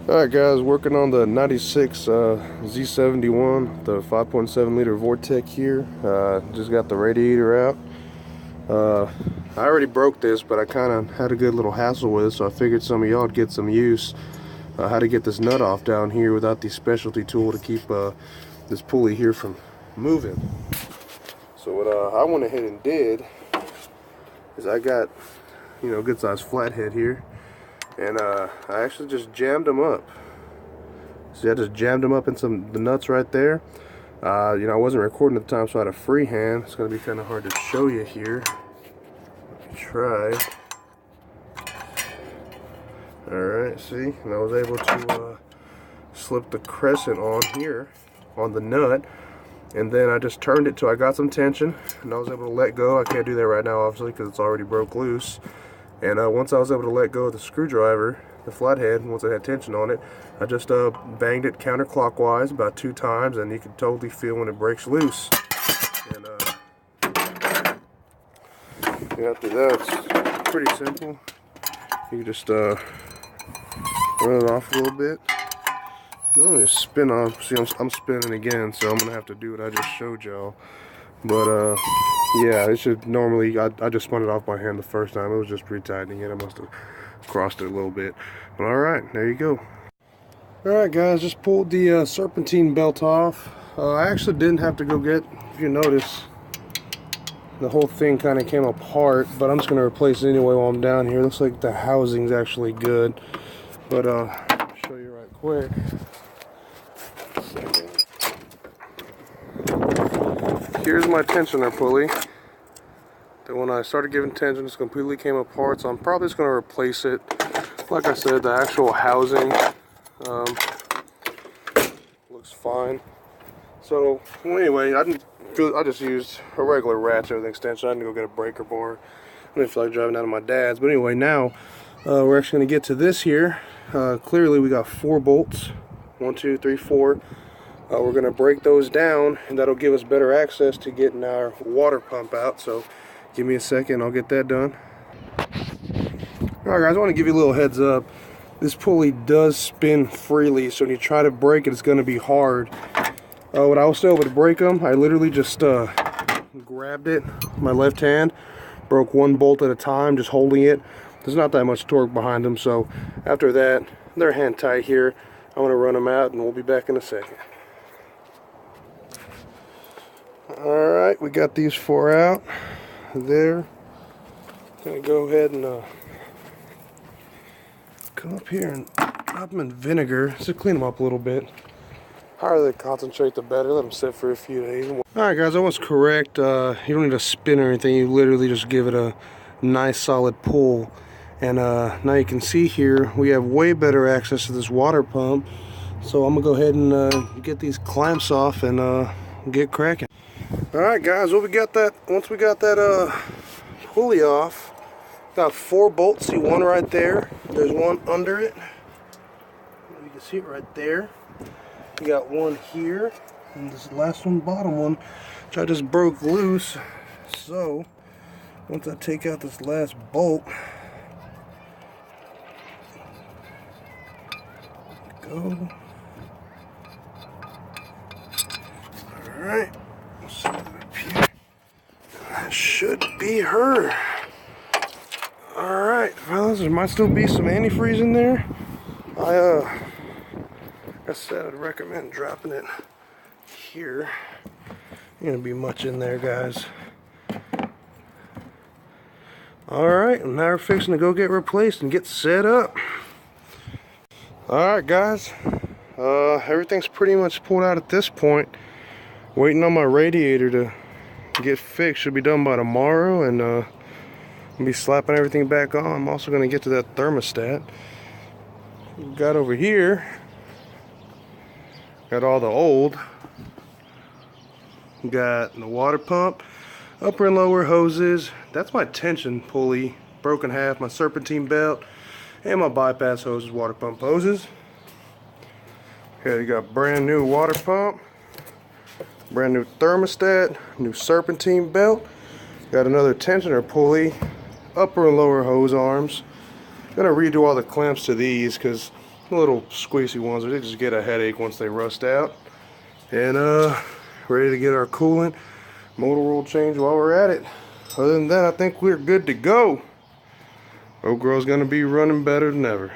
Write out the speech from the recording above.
Alright guys, working on the 96 Z71, the 5.7 liter Vortec here. Just got the radiator out. I already broke this, but I kind of had a good little hassle with it, so I figured some of y'all would get some use how to get this nut off down here without the specialty tool to keep this pulley here from moving. So what I went ahead and did is I got, a good sized flathead here. And I actually just jammed them up. See, I just jammed them up in the nuts right there. I wasn't recording at the time, so I had a free hand. It's going to be kind of hard to show you here. Let me try. Alright, see? And I was able to slip the crescent on here, on the nut. And then I just turned it till I got some tension. And I was able to let go. I can't do that right now, obviously, because it's already broke loose. And once I was able to let go of the screwdriver, the flathead, once it had tension on it, I just banged it counterclockwise about 2 times, and you can totally feel when it breaks loose. And after that, it's pretty simple. You can just run it off a little bit. Normally spin off. See, I'm spinning again, so I'm gonna have to do what I just showed y'all. But yeah, it should normally, I just spun it off by hand the first time. It was just retightening it. I must have crossed it a little bit. But alright, there you go. Alright guys, just pulled the serpentine belt off. I actually didn't have to go get, if you notice, the whole thing kind of came apart, but I'm just going to replace it anyway while I'm down here. Looks like the housing's actually good. But I'll show you right quick. Here's my tensioner pulley. That when I started giving tension, it completely came apart, so I'm probably just going to replace it. Like I said, the actual housing looks fine. So anyway, I just used a regular ratchet with an extension. I didn't go get a breaker bar. I didn't feel like driving down to my dad's. But anyway, now we're actually going to get to this here. Clearly, we got 4 bolts. 1, 2, 3, 4. We're going to break those down, and that'll give us better access to getting our water pump out. So give me a second, I'll get that done. Alright guys, I want to give you a little heads up. This pulley does spin freely, so when you try to break it, it's going to be hard. When I was still able to break them, I literally just grabbed it with my left hand, broke 1 bolt at a time, just holding it. There's not that much torque behind them, so after that, they're hand tight here. I'm going to run them out, and we'll be back in a second. Alright, we got these 4 out there. Gonna go ahead and come up here and drop them in vinegar just to clean them up a little bit. The higher they concentrate, the better. Let them sit for a few days. Alright guys, I was correct. You don't need to spin or anything. You literally just give it a nice solid pull. And now you can see here we have way better access to this water pump. So I'm gonna go ahead and get these clamps off and get cracking. Alright guys, well once we got that pulley off, got 4 bolts. See, 1 right there, there's 1 under it, you can see it right there. We got 1 here, and this last one, bottom one, which I just broke loose. So once I take out this last bolt, go. Alright, up here. That should be her. Alright, fellas, there might still be some antifreeze in there. Like I said, I'd recommend dropping it here. Ain't gonna be much in there, guys. Alright, now we're fixing to go get replaced and get set up. Alright guys, everything's pretty much pulled out at this point. Waiting on my radiator to get fixed. Should be done by tomorrow, and I'll be slapping everything back on. I'm also going to get to that thermostat. We've got over here, got all the old. Got the water pump, upper and lower hoses. That's my tension pulley, broken half, my serpentine belt, and my bypass hoses, water pump hoses. Okay, you got brand new water pump, brand new thermostat, new serpentine belt. Got another tensioner pulley, upper and lower hose arms. Gonna redo all the clamps to these because The little squeezy ones, they just get a headache once they rust out. And ready to get our coolant, motor oil change while we're at it. Other than that, I think we're good to go. Oak Grow's gonna be running better than ever.